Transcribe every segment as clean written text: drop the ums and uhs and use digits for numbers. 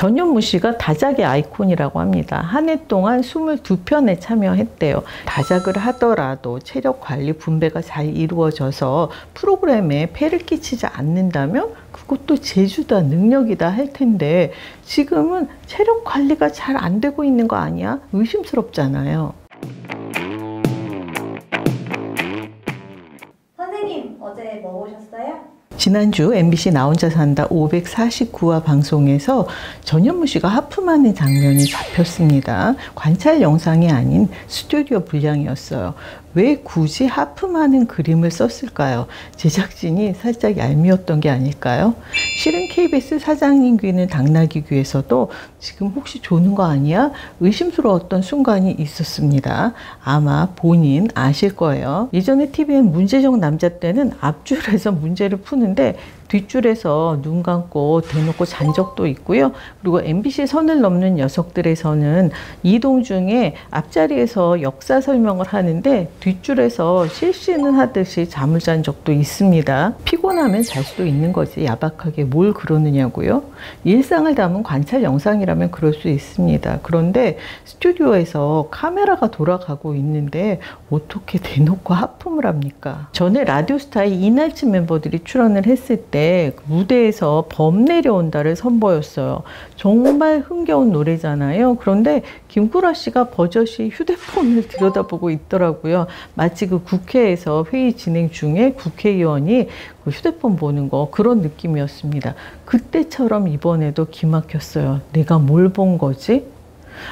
전현무 씨가 다작의 아이콘이라고 합니다. 한 해 동안 22편에 참여했대요. 다작을 하더라도 체력 관리 분배가 잘 이루어져서 프로그램에 폐를 끼치지 않는다면 그것도 재주다, 능력이다 할 텐데 지금은 체력 관리가 잘 안 되고 있는 거 아니야? 의심스럽잖아요. 선생님, 어제 뭐 보셨어요? 지난주 MBC 나 혼자 산다 549화 방송에서 전현무 씨가 하품하는 장면이 잡혔습니다. 관찰 영상이 아닌 스튜디오 분량이었어요. 왜 굳이 하품하는 그림을 썼을까요? 제작진이 살짝 얄미웠던 게 아닐까요? 실은 KBS 사장님 귀는 당나귀 귀에서도 지금 혹시 조는 거 아니야? 의심스러웠던 순간이 있었습니다. 아마 본인 아실 거예요. 예전에 TVN 문제적 남자 때는 앞줄에서 문제를 푸는데 뒷줄에서 눈 감고 대놓고 잔 적도 있고요. 그리고 MBC 선을 넘는 녀석들에서는 이동 중에 앞자리에서 역사 설명을 하는데 뒷줄에서 실시는 하듯이 잠을 잔 적도 있습니다. 피곤하면 잘 수도 있는 거지 야박하게 뭘 그러느냐고요. 일상을 담은 관찰 영상이라면 그럴 수 있습니다. 그런데 스튜디오에서 카메라가 돌아가고 있는데 어떻게 대놓고 하품을 합니까? 전에 라디오스타의 이날치 멤버들이 출연을 했을 때 무대에서 범 내려온다를 선보였어요. 정말 흥겨운 노래잖아요. 그런데 김구라 씨가 버젓이 휴대폰을 들여다보고 있더라고요. 마치 그 국회에서 회의 진행 중에 국회의원이 그 휴대폰 보는 거 그런 느낌이었습니다. 그때처럼 이번에도 기막혔어요. 내가 뭘 본 거지?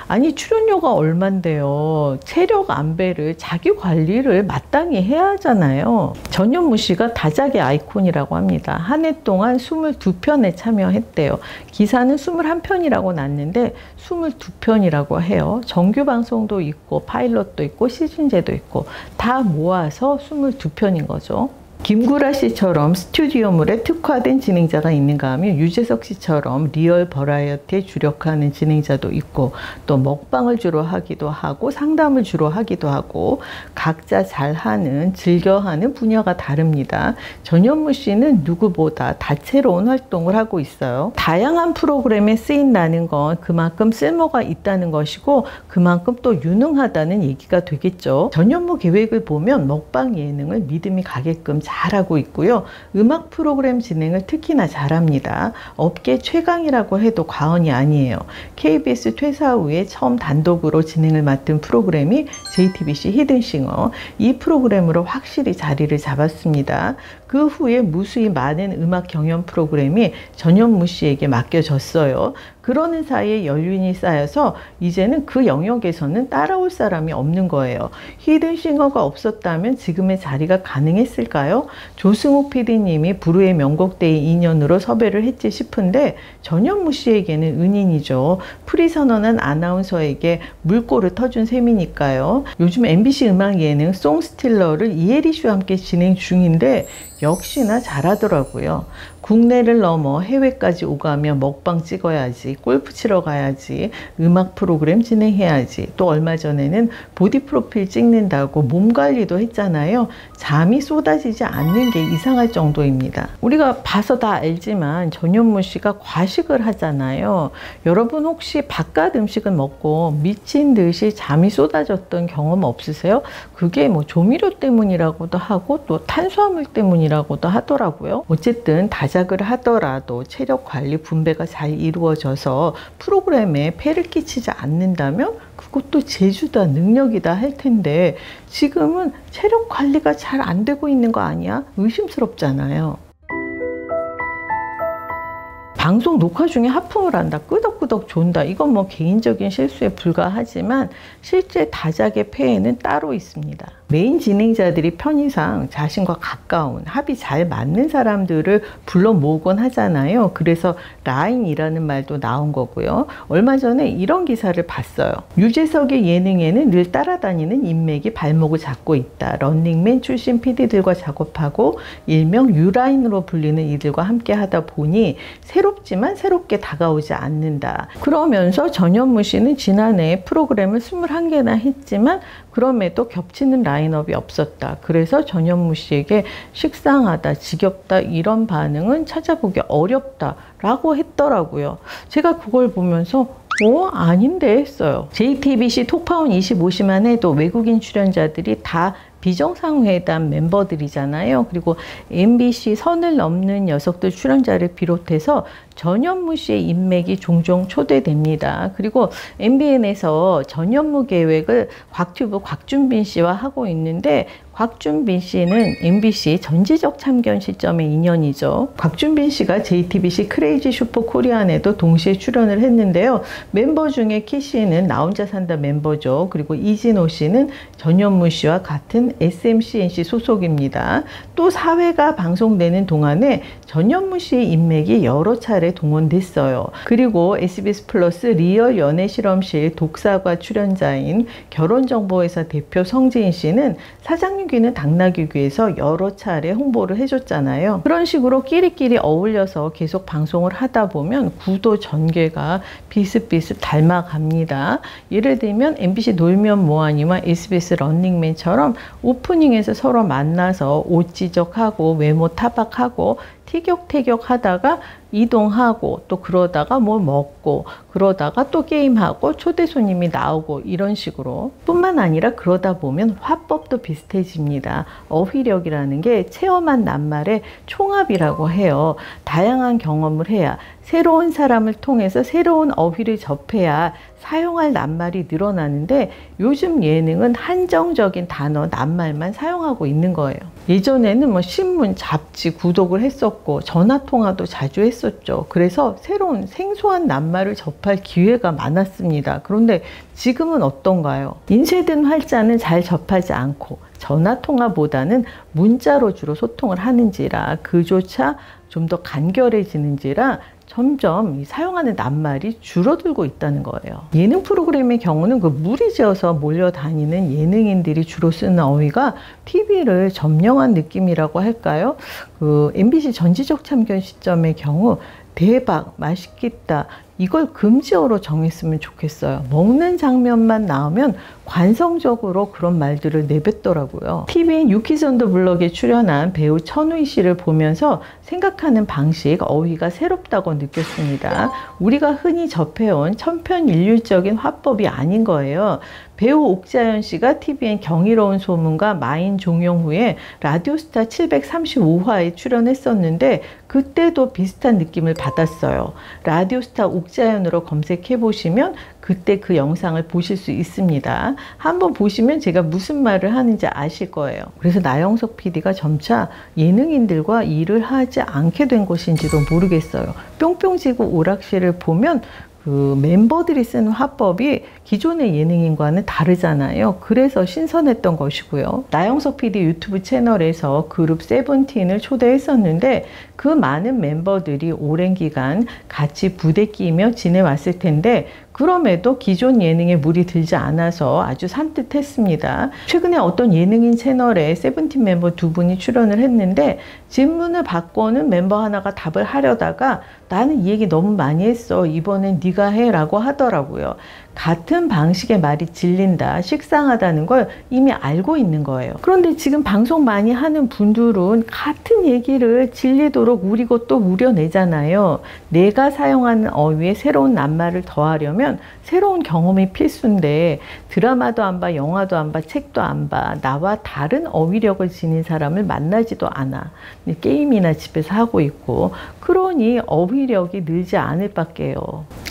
아니 출연료가 얼만데요. 체력 안배를 자기 관리를 마땅히 해야 하잖아요. 전현무 씨가 다작의 아이콘이라고 합니다. 한 해 동안 22편에 참여했대요. 기사는 21편이라고 났는데 22편이라고 해요. 정규 방송도 있고 파일럿도 있고 시즌제도 있고 다 모아서 22편인 거죠. 김구라 씨처럼 스튜디오물에 특화된 진행자가 있는가 하면 유재석 씨처럼 리얼 버라이어티에 주력하는 진행자도 있고 또 먹방을 주로 하기도 하고 상담을 주로 하기도 하고 각자 잘하는 즐겨하는 분야가 다릅니다. 전현무 씨는 누구보다 다채로운 활동을 하고 있어요. 다양한 프로그램에 쓰인다는 건 그만큼 쓸모가 있다는 것이고 그만큼 또 유능하다는 얘기가 되겠죠. 전현무 계획을 보면 먹방 예능을 믿음이 가게끔 잘하고 있고요. 음악 프로그램 진행을 특히나 잘합니다. 업계 최강이라고 해도 과언이 아니에요. KBS 퇴사 후에 처음 단독으로 진행을 맡은 프로그램이 JTBC 히든싱어. 이 프로그램으로 확실히 자리를 잡았습니다. 그 후에 무수히 많은 음악 경연 프로그램이 전현무 씨에게 맡겨졌어요. 그러는 사이에 연륜이 쌓여서 이제는 그 영역에서는 따라올 사람이 없는 거예요. 히든싱어가 없었다면 지금의 자리가 가능했을까요? 조승욱 PD님이 부르의 명곡데이 인연으로 섭외를 했지 싶은데 전현무 씨에게는 은인이죠. 프리선언한 아나운서에게 물꼬를 터준 셈이니까요. 요즘 MBC 음악 예능 송스틸러를 이혜리 씨와 함께 진행 중인데 역시나 잘하더라고요. 국내를 넘어 해외까지 오가며 먹방 찍어야지, 골프 치러 가야지, 음악 프로그램 진행해야지, 또 얼마 전에는 보디 프로필 찍는다고 몸 관리도 했잖아요. 잠이 쏟아지지 않는 게 이상할 정도입니다. 우리가 봐서 다 알지만 전현무 씨가 과식을 하잖아요. 여러분 혹시 바깥 음식을 먹고 미친 듯이 잠이 쏟아졌던 경험 없으세요? 그게 뭐 조미료 때문이라고도 하고 또 탄수화물 때문이라고도 하더라고요. 어쨌든 다작을 하더라도 체력 관리 분배가 잘 이루어져서 프로그램에 폐를 끼치지 않는다면 그것도 재주다, 능력이다 할 텐데 지금은 체력 관리가 잘 안 되고 있는 거 아니야? 의심스럽잖아요. 방송 녹화 중에 하품을 한다, 끄덕끄덕 존다, 이건 뭐 개인적인 실수에 불과하지만 실제 다작의 폐에는 따로 있습니다. 메인 진행자들이 편의상 자신과 가까운 합이 잘 맞는 사람들을 불러 모으곤 하잖아요. 그래서 라인이라는 말도 나온 거고요. 얼마 전에 이런 기사를 봤어요. 유재석의 예능에는 늘 따라다니는 인맥이 발목을 잡고 있다. 런닝맨 출신 PD들과 작업하고 일명 유라인으로 불리는 이들과 함께 하다 보니 새롭지 새롭지만 새롭게 다가오지 않는다. 그러면서 전현무 씨는 지난해 프로그램을 21개나 했지만 그럼에도 겹치는 라인업이 없었다. 그래서 전현무 씨에게 식상하다, 지겹다 이런 반응은 찾아보기 어렵다라고 했더라고요. 제가 그걸 보면서 아닌데 했어요. JTBC 톡파원 25시만 해도 외국인 출연자들이 다 비정상회담 멤버들이잖아요. 그리고 MBC 선을 넘는 녀석들 출연자를 비롯해서 전현무 씨의 인맥이 종종 초대됩니다. 그리고 MBN에서 전현무 계획을 곽튜브 곽준빈 씨와 하고 있는데 곽준빈 씨는 MBC 전지적 참견 시점의 인연이죠. 곽준빈 씨가 JTBC 크레이지 슈퍼 코리안에도 동시에 출연을 했는데요. 멤버 중에 키 씨는 나 혼자 산다 멤버죠. 그리고 이진호 씨는 전현무 씨와 같은 SMCNC 소속입니다. 또 사회가 방송되는 동안에 전현무 씨의 인맥이 여러 차례 동원됐어요. 그리고 SBS 플러스 리얼 연애 실험실 독사과 출연자인 결혼정보회사 대표 성지인 씨는 사장님 귀는 당나귀 귀에서 여러 차례 홍보를 해줬잖아요. 그런 식으로 끼리끼리 어울려서 계속 방송을 하다 보면 구도 전개가 비슷비슷 닮아갑니다. 예를 들면 MBC 놀면 뭐하니와 SBS 런닝맨처럼 오프닝에서 서로 만나서 옷 지적하고 외모 타박하고 티격태격 하다가 이동하고 또 그러다가 뭘 먹고 그러다가 또 게임하고 초대 손님이 나오고 이런 식으로 뿐만 아니라 그러다 보면 화법도 비슷해집니다. 어휘력이라는 게 체험한 낱말의 총합이라고 해요. 다양한 경험을 해야 새로운 사람을 통해서 새로운 어휘를 접해야 사용할 낱말이 늘어나는데 요즘 예능은 한정적인 단어, 낱말만 사용하고 있는 거예요. 예전에는 뭐 신문, 잡지 구독을 했었고 전화통화도 자주 했었죠. 그래서 새로운 생소한 낱말을 접할 기회가 많았습니다. 그런데 지금은 어떤가요? 인쇄된 활자는 잘 접하지 않고 전화통화보다는 문자로 주로 소통을 하는지라 그조차 좀 더 간결해지는지라 점점 사용하는 낱말이 줄어들고 있다는 거예요. 예능 프로그램의 경우는 그 무리지어서 몰려다니는 예능인들이 주로 쓰는 어휘가 TV를 점령한 느낌이라고 할까요? 그 MBC 전지적 참견 시점의 경우 대박, 맛있겠다 이걸 금지어로 정했으면 좋겠어요. 먹는 장면만 나오면 관성적으로 그런 말들을 내뱉더라고요. TVN 유키즈 온 더 블럭에 출연한 배우 천우희 씨를 보면서 생각하는 방식, 어휘가 새롭다고 느꼈습니다. 우리가 흔히 접해온 천편일률적인 화법이 아닌 거예요. 배우 옥자연 씨가 TVN 경이로운 소문과 마인 종영 후에 라디오스타 735화에 출연했었는데 그때도 비슷한 느낌을 받았어요. 라디오스타 옥자연으로 검색해 보시면 그때 그 영상을 보실 수 있습니다. 한번 보시면 제가 무슨 말을 하는지 아실 거예요. 그래서 나영석 PD가 점차 예능인들과 일을 하지 않게 된 것인지도 모르겠어요. 뿅뿅지구 오락실을 보면 그 멤버들이 쓰는 화법이 기존의 예능인과는 다르잖아요. 그래서 신선했던 것이고요. 나영석 PD 유튜브 채널에서 그룹 세븐틴을 초대했었는데 그 많은 멤버들이 오랜 기간 같이 부대끼며 지내왔을 텐데 그럼에도 기존 예능에 물이 들지 않아서 아주 산뜻했습니다. 최근에 어떤 예능인 채널에 세븐틴 멤버 2분이 출연을 했는데 질문을 받고는 멤버 하나가 답을 하려다가 나는 이 얘기 너무 많이 했어. 이번엔 네가 해 라고 하더라고요. 같은 방식의 말이 질린다, 식상하다는 걸 이미 알고 있는 거예요. 그런데 지금 방송 많이 하는 분들은 같은 얘기를 질리도록 우리고 또 우려내잖아요. 내가 사용하는 어휘에 새로운 낱말을 더하려면 새로운 경험이 필수인데 드라마도 안 봐, 영화도 안 봐, 책도 안 봐. 나와 다른 어휘력을 지닌 사람을 만나지도 않아. 게임이나 집에서 하고 있고 그러니 어휘력이 늘지 않을 밖에요.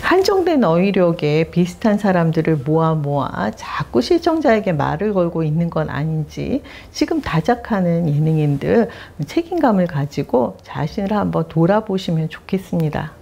한정된 어휘력에 비슷한 사람들을 모아 자꾸 시청자에게 말을 걸고 있는 건 아닌지 지금 다작하는 예능인들 책임감을 가지고 자신을 한번 돌아보시면 좋겠습니다.